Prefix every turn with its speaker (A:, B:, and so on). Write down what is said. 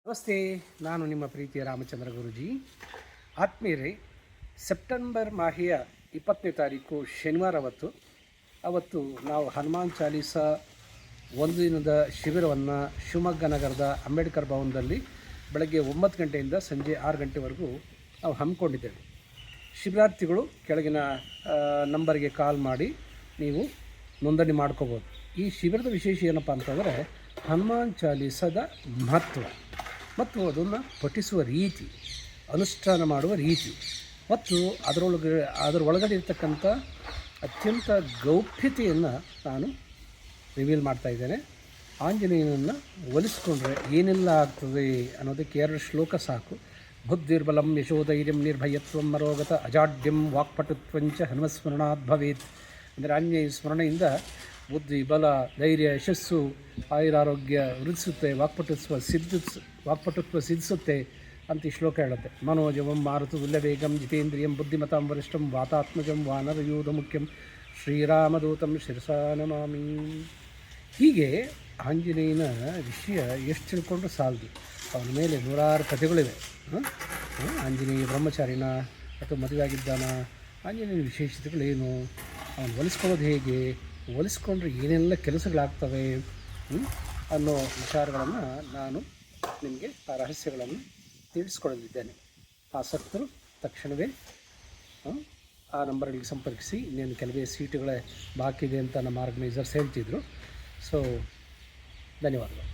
A: ನಮಸ್ತೆ, ನಾನು ನಿಮ್ಮ ಪ್ರೀತಿಯ ರಾಮಚಂದ್ರ ಗುರೂಜಿ. ಆತ್ಮೀಯರೇ, ಸೆಪ್ಟೆಂಬರ್ ಮಾಹೆಯ 20ನೇ ತಾರೀಕು ಶನಿವಾರ ಅವತ್ತು ನಾವು ಹನುಮಾನ್ ಚಾಲೀಸ ಒಂದು ದಿನದ ಶಿಬಿರವನ್ನು ಶಿವಮೊಗ್ಗ ನಗರದ ಅಂಬೇಡ್ಕರ್ ಭವನದಲ್ಲಿ ಬೆಳಗ್ಗೆ 9 ಗಂಟೆಯಿಂದ ಸಂಜೆ 6 ಗಂಟೆವರೆಗೂ ನಾವು ಹಮ್ಮಿಕೊಂಡಿದ್ದೇವೆ. ಶಿಬಿರಾರ್ಥಿಗಳು ಕೆಳಗಿನ ನಂಬರ್ಗೆ ಕಾಲ್ ಮಾಡಿ ನೀವು ನೋಂದಣಿ ಮಾಡ್ಕೋಬೋದು. ಈ ಶಿಬಿರದ ವಿಶೇಷ ಏನಪ್ಪ ಅಂತಂದರೆ ಹನುಮಾನ್ ಚಾಲೀಸದ ಮಹತ್ವ ಮತ್ತು ಅದನ್ನು ಪಠಿಸುವ ರೀತಿ, ಅನುಷ್ಠಾನ ಮಾಡುವ ರೀತಿ ಮತ್ತು ಅದರ ಒಳಗಡೆ ಇರ್ತಕ್ಕಂಥ ಅತ್ಯಂತ ಗೌಪ್ಯತೆಯನ್ನು ನಾನು ರಿವೀಲ್ ಮಾಡ್ತಾಯಿದ್ದೇನೆ. ಆಂಜನೇಯನನ್ನು ಒಲಿಸ್ಕೊಂಡ್ರೆ ಏನೆಲ್ಲ ಆಗ್ತದೆ ಅನ್ನೋದಕ್ಕೆ 2 ಶ್ಲೋಕ ಸಾಕು. ಬುದ್ಧಿರ್ಬಲಂ ಯಶೋಧೈರ್ಯಂ ನಿರ್ಭಯತ್ವಂ ಮರೋಗತ ಅಜಾಡ್ಯಂ ವಾಕ್ಪಟುತ್ವಂಚ ಹನುಮಸ್ಮರಣಾತ್ ಭವೇತ್. ಅಂದರೆ ಆಂಜನೇಯ ಸ್ಮರಣೆಯಿಂದ ಬುದ್ಧಿ, ಬಲ, ಧೈರ್ಯ, ಯಶಸ್ಸು, ಆಯುರಾರೋಗ್ಯ ವೃದ್ಧಿಸುತ್ತೆ, ವಾಕ್ಪಟುತ್ವ ಸಿದ್ಧಿಸುತ್ತೆ ಅಂತ ಈ ಶ್ಲೋಕ ಹೇಳುತ್ತೆ. ಮನೋಜವಂ ಮಾರುತು ತುಲ್ಯವೇಗಂ ಜಿತೇಂದ್ರಿಯಂ ಬುದ್ಧಿಮತಾಂ ವರಿಷ್ಠಂ ವಾತಾತ್ಮಜಂ ವಾನರಯೂಧ ಮುಖ್ಯಂ ಶ್ರೀರಾಮದೂತಂ ಶಿರಸಾ ನಮಾಮಿ. ಹೀಗೆ ಆಂಜನೇಯನ ವಿಷಯ ಎಷ್ಟು ತಿಳ್ಕೊಂಡ್ರೂ ಸಾಲದು. ಅವನ ಮೇಲೆ 100 ಕಥೆಗಳಿವೆ. ಆಂಜನೇಯ ಬ್ರಹ್ಮಚಾರಿನ ಅಥವಾ ಮದುವೆ ಆಗಿದ್ದಾನ, ಆಂಜನೇಯನ ವಿಶೇಷತೆಗಳೇನು, ಅವನು ಒಲಿಸ್ಕೊಳ್ಳೋದು ಹೇಗೆ, ಒಲಿಸ್ಕೊಂಡ್ರೆ ಏನೆಲ್ಲ ಕೆಲಸಗಳಾಗ್ತವೆ ಅನ್ನೋ ವಿಚಾರಗಳನ್ನು ನಾನು ನಿಮಗೆ ಆ ರಹಸ್ಯಗಳನ್ನು ತಿಳಿಸ್ಕೊಡಲಿದ್ದೇನೆ. ಆಸಕ್ತರು ತಕ್ಷಣವೇ ಆ ನಂಬರ್ಗಳಿಗೆ ಸಂಪರ್ಕಿಸಿ. ಇನ್ನೇನು ಕೆಲವೇ ಸೀಟುಗಳೇ ಬಾಕಿ ಇದೆ ಅಂತ ನಮ್ಮ ಆರ್ಗನೈಸರ್ಸ್ ಹೇಳ್ತಿದ್ರು. ಸೊ ಧನ್ಯವಾದಗಳು.